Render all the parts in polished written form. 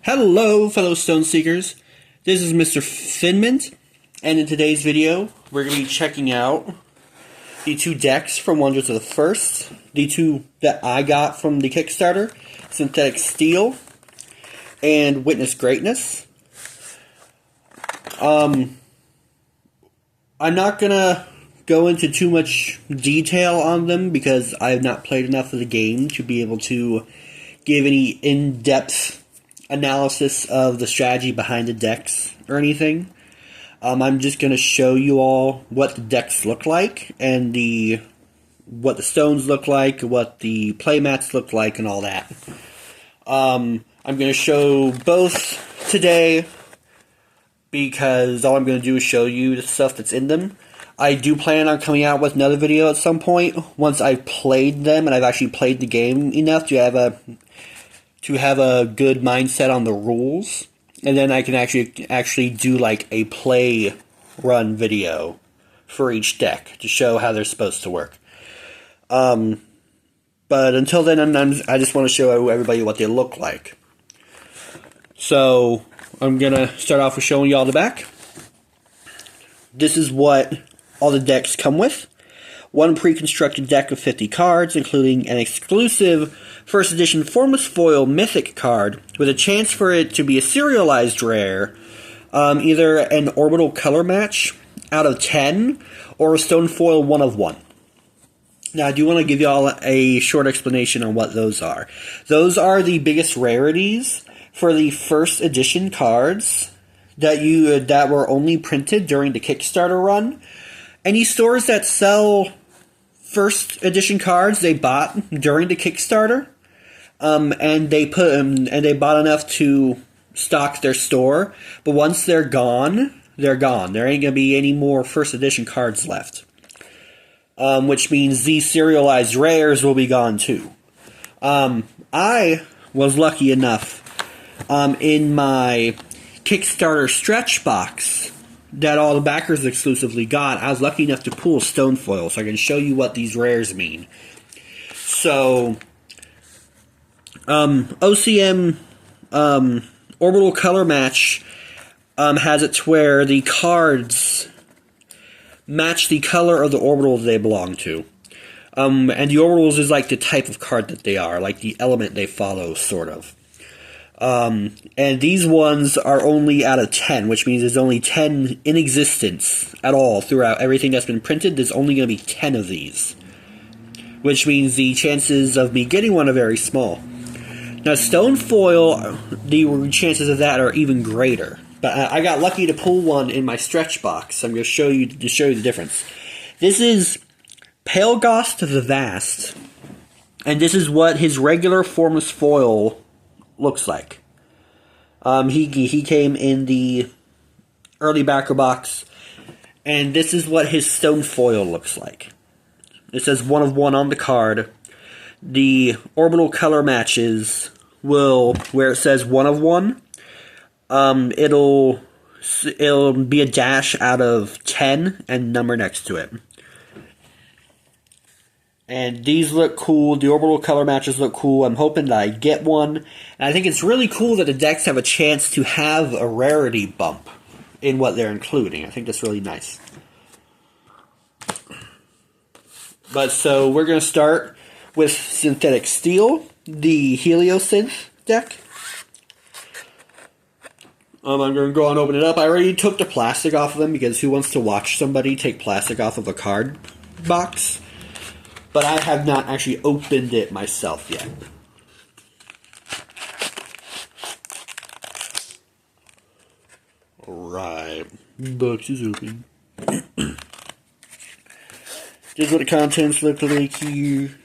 Hello, fellow Stone Seekers. This is Mr. Finmint, and in today's video, we're going to be checking out the two decks from Wonders of the First. The two that I got from the Kickstarter, Synthetic Steel and Witness Greatness. I'm not going to go into too much detail on them because I have not played enough of the game to be able to give any in-depth analysis of the strategy behind the decks or anything. I'm just going to show you all what the decks look like and what the stones look like, what the playmats look like, and all that. I'm going to show both today because all I'm going to do is show you the stuff that's in them. I do plan on coming out with another video at some point once I've played them and I've actually played the game enough to have a good mindset on the rules, and then I can actually do like a play run video for each deck to show how they're supposed to work. But until then, I just want to show everybody what they look like. So I'm gonna start off with showing y'all the back. This is what all the decks come with. One pre-constructed deck of 50 cards, including an exclusive first edition Formless Foil Mythic card with a chance for it to be a serialized rare, either an Orbital color match out of 10 or a Stone Foil 1 of 1. Now, I do want to give y'all a short explanation on what those are. Those are the biggest rarities for the first edition cards that were only printed during the Kickstarter run. Any stores that sell first edition cards they bought during the Kickstarter, and they bought enough to stock their store. But once they're gone, they're gone. There ain't gonna be any more first edition cards left, which means these serialized rares will be gone too. I was lucky enough in my Kickstarter stretch box that all the backers exclusively got. I was lucky enough to pull Stone Foil, so I can show you what these rares mean. So, OCM Orbital Color Match has it to where the cards match the color of the orbitals they belong to. And the orbitals is like the type of card that they are, like the element they follow, sort of. And these ones are only out of 10, which means there's only 10 in existence at all throughout everything that's been printed. There's only going to be 10 of these, which means the chances of me getting one are very small. Now, Stone Foil, the chances of that are even greater. But I got lucky to pull one in my stretch box. I'm going to show you the difference. This is Pale Ghost the Vast, and this is what his regular Formless Foil looks like. He came in the early backer box, and this is what his Stone Foil looks like. It says 1 of 1 on the card. The orbital color matches will, where it says 1 of 1, it'll be a dash out of 10 and number next to it. And these look cool. The orbital color matches look cool. I'm hoping that I get one. And I think it's really cool that the decks have a chance to have a rarity bump in what they're including. I think that's really nice. But so we're going to start with Synthetic Steel, the Heliosynth deck. I'm going to go and open it up. I already took the plastic off of them because who wants to watch somebody take plastic off of a card box? But I have not actually opened it myself yet. Alright. Box is open. Here's what the contents look like here.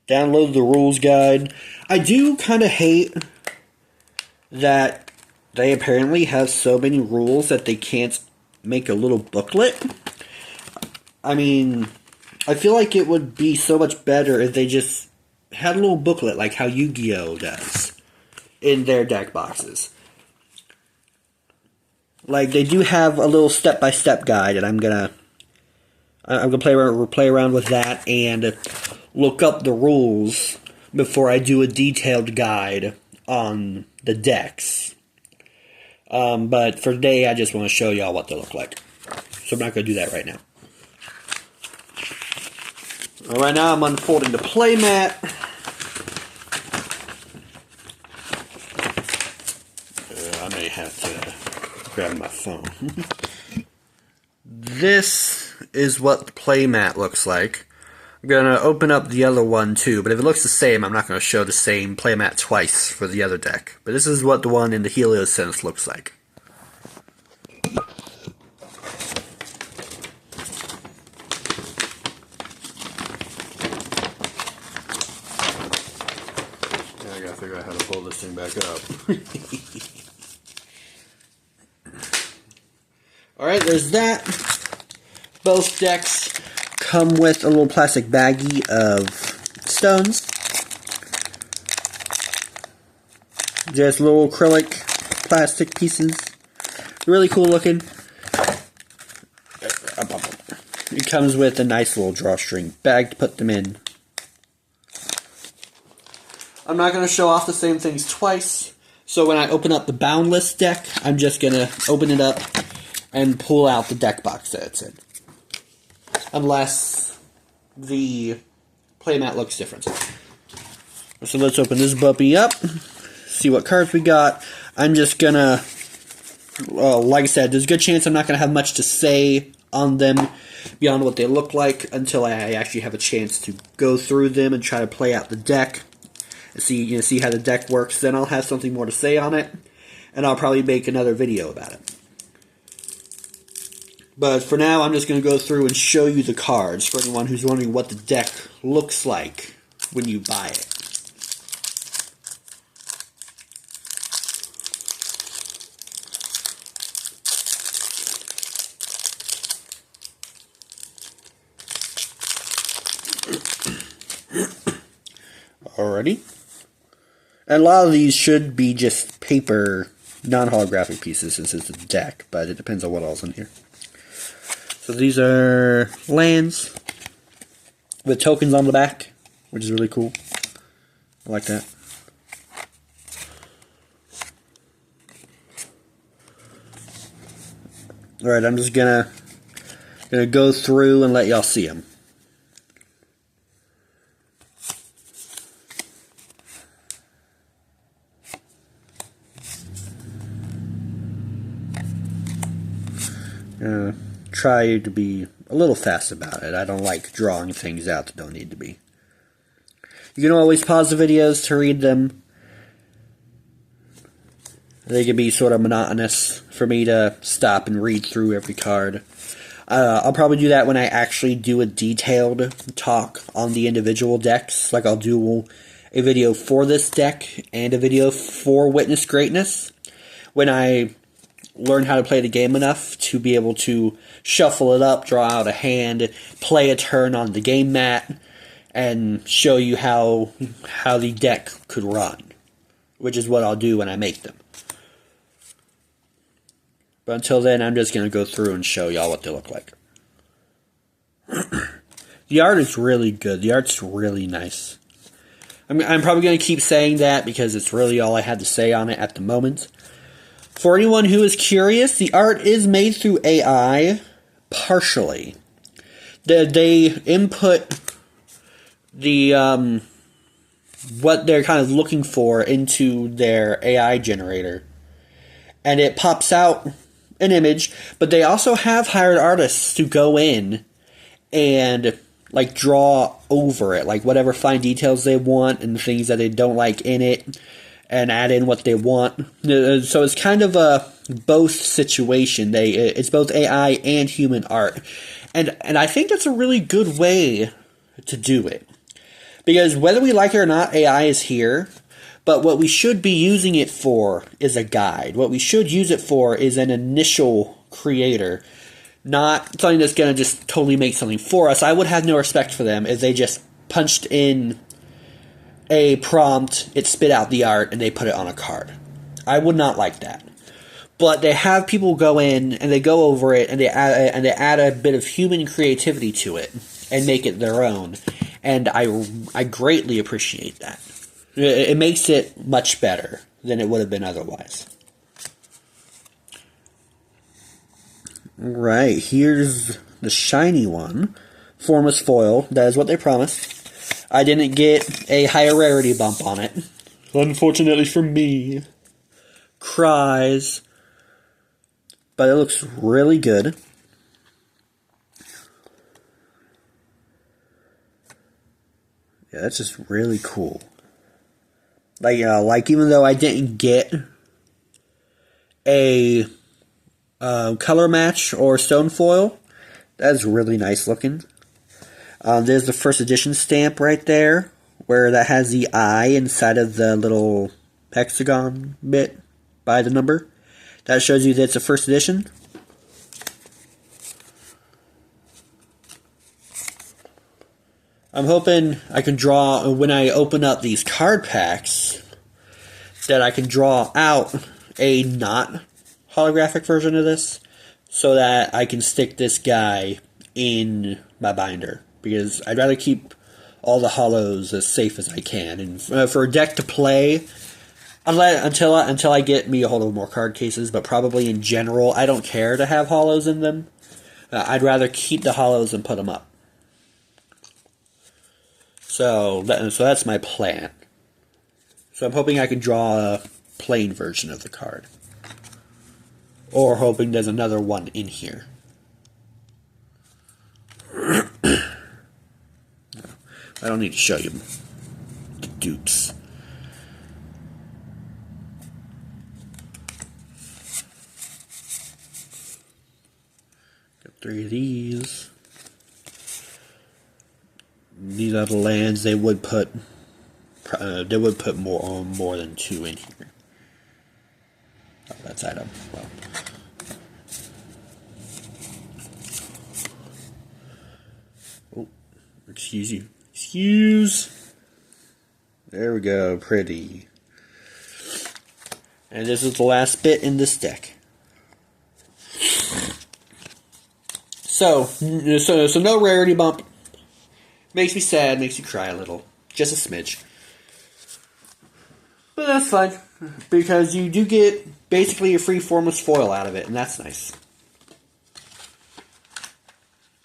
Download the rules guide. I do kind of hate that they apparently have so many rules that they can't make a little booklet. I mean, I feel like it would be so much better if they just had a little booklet like how Yu-Gi-Oh! Does in their deck boxes. Like, they do have a little step-by-step guide, and I'm gonna play around with that and look up the rules before I do a detailed guide on the decks. But for today, I just want to show y'all what they look like. So I'm not going to do that right now. Right now, I'm unfolding the playmat. I may have to grab my phone. This is what the playmat looks like. I'm going to open up the other one too, but if it looks the same, I'm not going to show the same playmat twice for the other deck. But this is what the one in the Heliosynth looks like. I gotta figure out how to pull this thing back up. Alright, there's that. Both decks come with a little plastic baggie of stones. Just little acrylic plastic pieces. Really cool looking. It comes with a nice little drawstring bag to put them in. I'm not going to show off the same things twice, so when I open up the Boundless deck, I'm just going to open it up and pull out the deck box that it's in. Unless the playmat looks different. So let's open this puppy up, see what cards we got. I'm just going to, like I said, there's a good chance I'm not going to have much to say on them beyond what they look like until I actually have a chance to go through them and try to play out the deck. See how the deck works. Then I'll have something more to say on it, and I'll probably make another video about it. But for now, I'm just going to go through and show you the cards for anyone who's wondering what the deck looks like when you buy it. Alrighty. And a lot of these should be just paper, non-holographic pieces since it's a deck, but it depends on what all's in here. So these are lands with tokens on the back, which is really cool. I like that. Alright, I'm just gonna go through and let y'all see them. Try to be a little fast about it. I don't like drawing things out that don't need to be. You can always pause the videos to read them. They can be sort of monotonous for me to stop and read through every card. I'll probably do that when I actually do a detailed talk on the individual decks. Like I'll do a video for this deck and a video for Witness Greatness when I learn how to play the game enough to be able to shuffle it up, draw out a hand, play a turn on the game mat, and show you how the deck could run, which is what I'll do when I make them. But until then, I'm just going to go through and show y'all what they look like. The art is really good. The art's really nice. I'm probably going to keep saying that because it's really all I had to say on it at the moment. For anyone who is curious, the art is made through AI, partially. They input the what they're kind of looking for into their AI generator, and it pops out an image. But they also have hired artists to go in and like draw over it, like whatever fine details they want and the things that they don't like in it, and add in what they want. So it's kind of a both situation. It's both AI and human art. And I think that's a really good way to do it. Because whether we like it or not, AI is here. But what we should be using it for is a guide. What we should use it for is an initial creator. Not something that's going to just totally make something for us. I would have no respect for them if they just punched in a prompt, it spit out the art, and they put it on a card. I would not like that. But they have people go in, and they go over it, and they add a bit of human creativity to it, and make it their own. And I greatly appreciate that. It makes it much better. than it would have been otherwise. Right, here's the shiny one. Formless foil, that is what they promised. I didn't get a higher rarity bump on it. Unfortunately for me. Cries. But it looks really good. Yeah, that's just really cool. Like even though I didn't get a color match or stone foil, that's really nice looking. There's the first edition stamp right there, where that has the eye inside of the little hexagon bit by the number. That shows you that it's a first edition. I'm hoping I can draw, when I open up these card packs, that I can draw out a not holographic version of this, so that I can stick this guy in my binder. Because I'd rather keep all the holos as safe as I can. And for a deck to play, until I get me a hold of more card cases, but probably in general, I don't care to have holos in them. I'd rather keep the holos and put them up. So that's my plan. So I'm hoping I can draw a plain version of the card. Or hoping there's another one in here. I don't need to show you the dupes. Got 3 of these. These are the lands. They would put more than 2 in here. Oh, that's item. Well. Oh, excuse you. Excuse. There we go. Pretty. And this is the last bit in this deck. So no rarity bump. Makes me sad, makes you cry a little. Just a smidge. But that's fine. Because you do get basically a free formless foil out of it, and that's nice.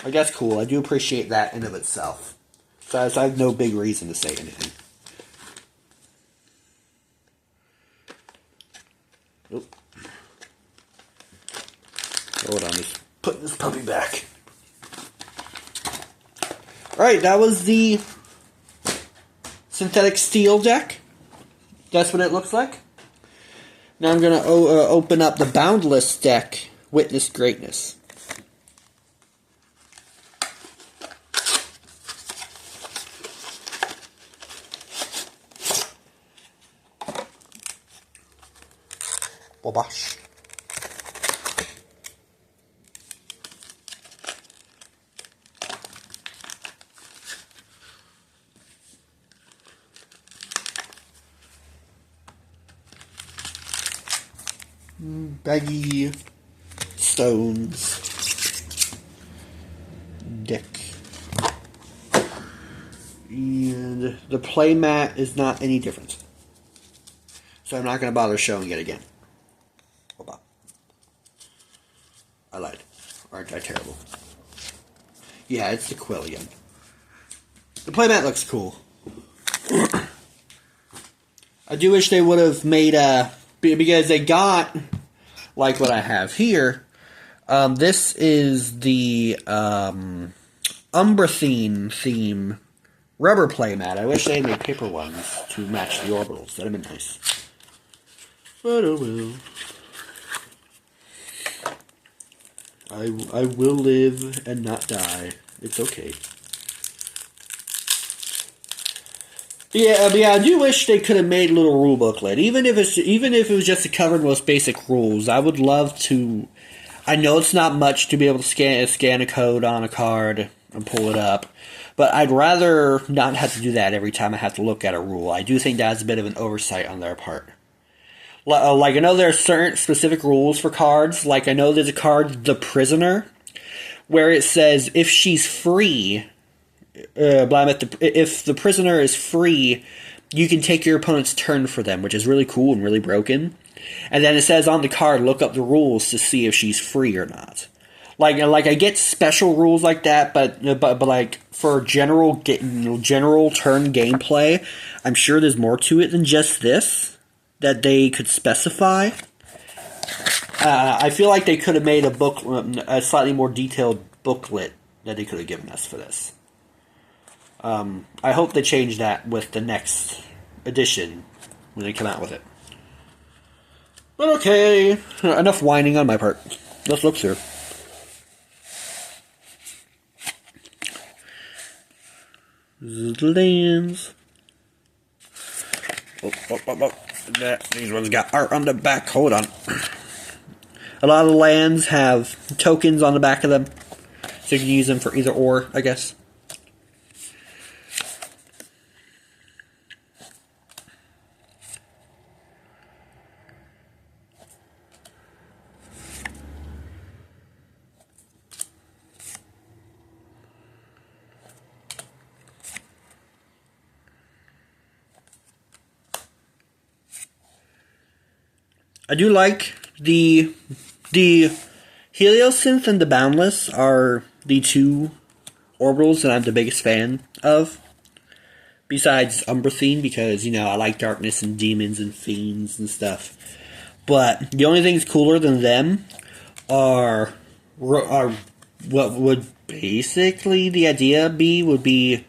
Like, that's cool. I do appreciate that in of itself. So I have no big reason to say anything. Oop. Hold on, just putting this puppy back. Alright, that was the synthetic steel deck. That's what it looks like. Now I'm going to open up the Boundless deck, Witness Greatness. Wabash. Baggy stones deck, and the play mat is not any different, so I'm not going to bother showing it again. I lied. Aren't I terrible? Yeah, it's the quill again. The playmat looks cool. I do wish they would have made because they got, like what I have here, this is the Umbrathine theme rubber playmat. I wish they had made paper ones to match the orbitals. That'd have been nice. But oh well. I will live and not die. It's okay. Yeah, I do wish they could have made a little rule booklet. Even if it was just to cover the most basic rules, I would love to. I know it's not much to be able to scan a code on a card and pull it up, but I'd rather not have to do that every time I have to look at a rule. I do think that's a bit of an oversight on their part. Like, I know there are certain specific rules for cards. Like, I know there's a card, The Prisoner, where it says if she's free, if the prisoner is free you can take your opponent's turn for them, which is really cool and really broken. And then it says on the card, look up the rules to see if she's free or not. Like I get special rules like that, but like for general turn gameplay, I'm sure there's more to it than just this that they could specify. I feel like they could have made a slightly more detailed booklet that they could have given us for this. I hope they change that with the next edition when they come out with it. But okay, enough whining on my part. Let's look through. The lands. These ones got art on the back. Hold on. A lot of the lands have tokens on the back of them, so you can use them for either or, I guess. I do like the Heliosynth and the Boundless are the two orbitals that I'm the biggest fan of. Besides Umbrathine, because, you know, I like darkness and demons and fiends and stuff. But the only things cooler than them are what would basically the idea would be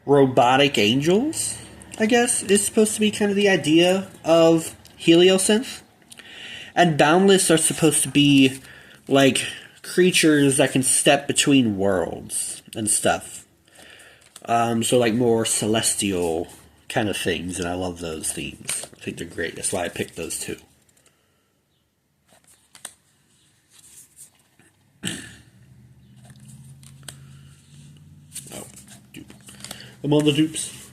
robotic angels, I guess, is supposed to be kind of the idea of Heliosynth. And Boundless are supposed to be, like, creatures that can step between worlds and stuff. So, like, more celestial kind of things, and I love those themes. I think they're great. That's why I picked those two. Oh, dupe. I'm on the dupes.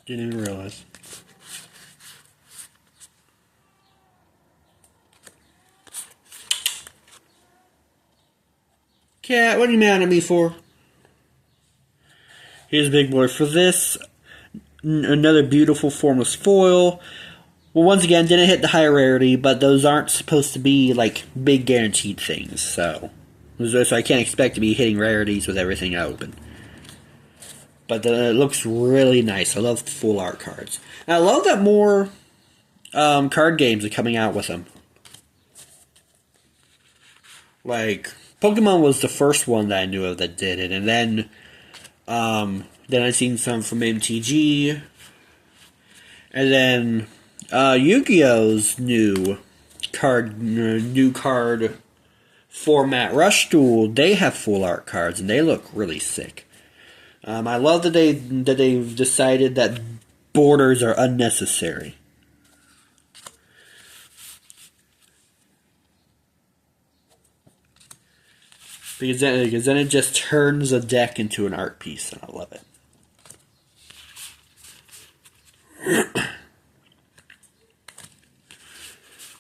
Didn't even realize. Cat, what are you mad at me for? Here's Big Boy for this. Another beautiful formless foil. Well, once again, didn't hit the higher rarity, but those aren't supposed to be, like, big guaranteed things, so I can't expect to be hitting rarities with everything I open. But it looks really nice. I love full art cards. And I love that more card games are coming out with them. Like, Pokemon was the first one that I knew of that did it, and then I seen some from MTG, and then Yu-Gi-Oh's new card format, Rush Duel. They have full art cards, and they look really sick. I love that they've decided that borders are unnecessary. Because then it just turns a deck into an art piece, and I love it.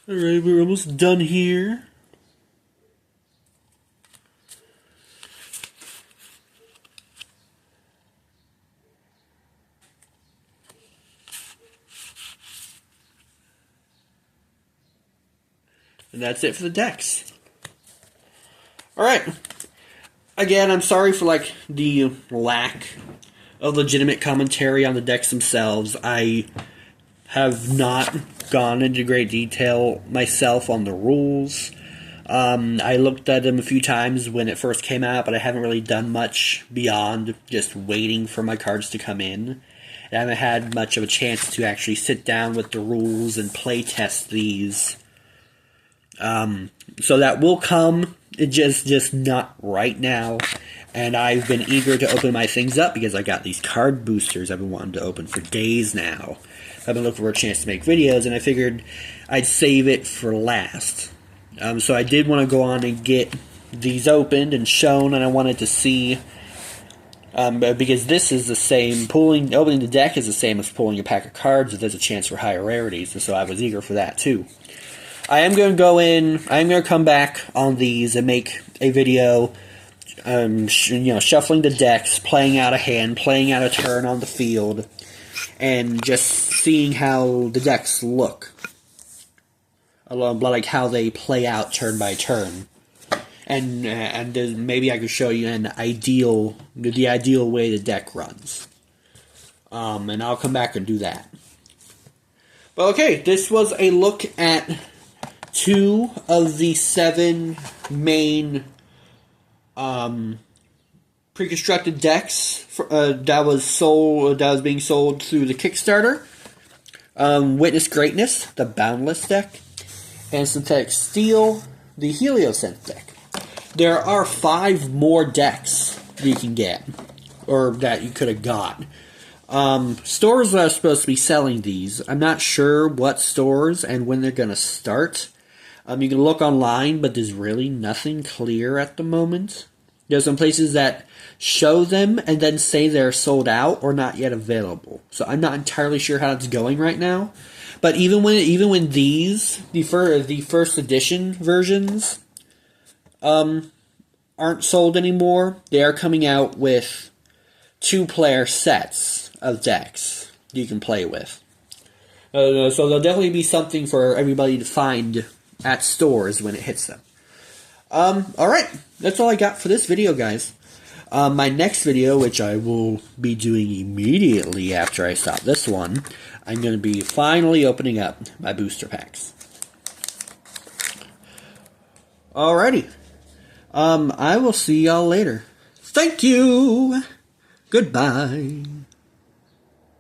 Alright, we're almost done here. And that's it for the decks. Alright. Again, I'm sorry for, like, the lack of legitimate commentary on the decks themselves. I have not gone into great detail myself on the rules. I looked at them a few times when it first came out, but I haven't really done much beyond just waiting for my cards to come in. I haven't had much of a chance to actually sit down with the rules and play test these. So that will come, just not right now. And I've been eager to open my things up because I got these card boosters I've been wanting to open for days now. I've been looking for a chance to make videos, and I figured I'd save it for last. So I did want to go on and get these opened and shown, and I wanted to see, because this is the same, opening the deck is the same as pulling a pack of cards, if there's a chance for higher rarities, and so I was eager for that too. I am going to go in, I am going to come back on these and make a video shuffling the decks, playing out a hand, playing out a turn on the field, and just seeing how the decks look, like how they play out turn by turn, and maybe I could show you the ideal way the deck runs, and I'll come back and do that. But okay, this was a look at 2 of the 7 main pre-constructed decks that was being sold through the Kickstarter. Witness Greatness, the Boundless deck, and Synthetic Steel, the Heliosynth deck. There are 5 more decks you can get, or that you could have got. Stores that are supposed to be selling these, I'm not sure what stores and when they're going to start. You can look online, but there's really nothing clear at the moment. There's some places that show them and then say they're sold out or not yet available. So I'm not entirely sure how it's going right now. But even when these the first edition versions aren't sold anymore, they are coming out with 2-player sets of decks you can play with. So there'll definitely be something for everybody to find at stores when it hits them. Alright, that's all I got for this video, guys. My next video, which I will be doing immediately after I stop this one, I'm going to be finally opening up my booster packs. Alrighty. I will see y'all later. Thank you! Goodbye.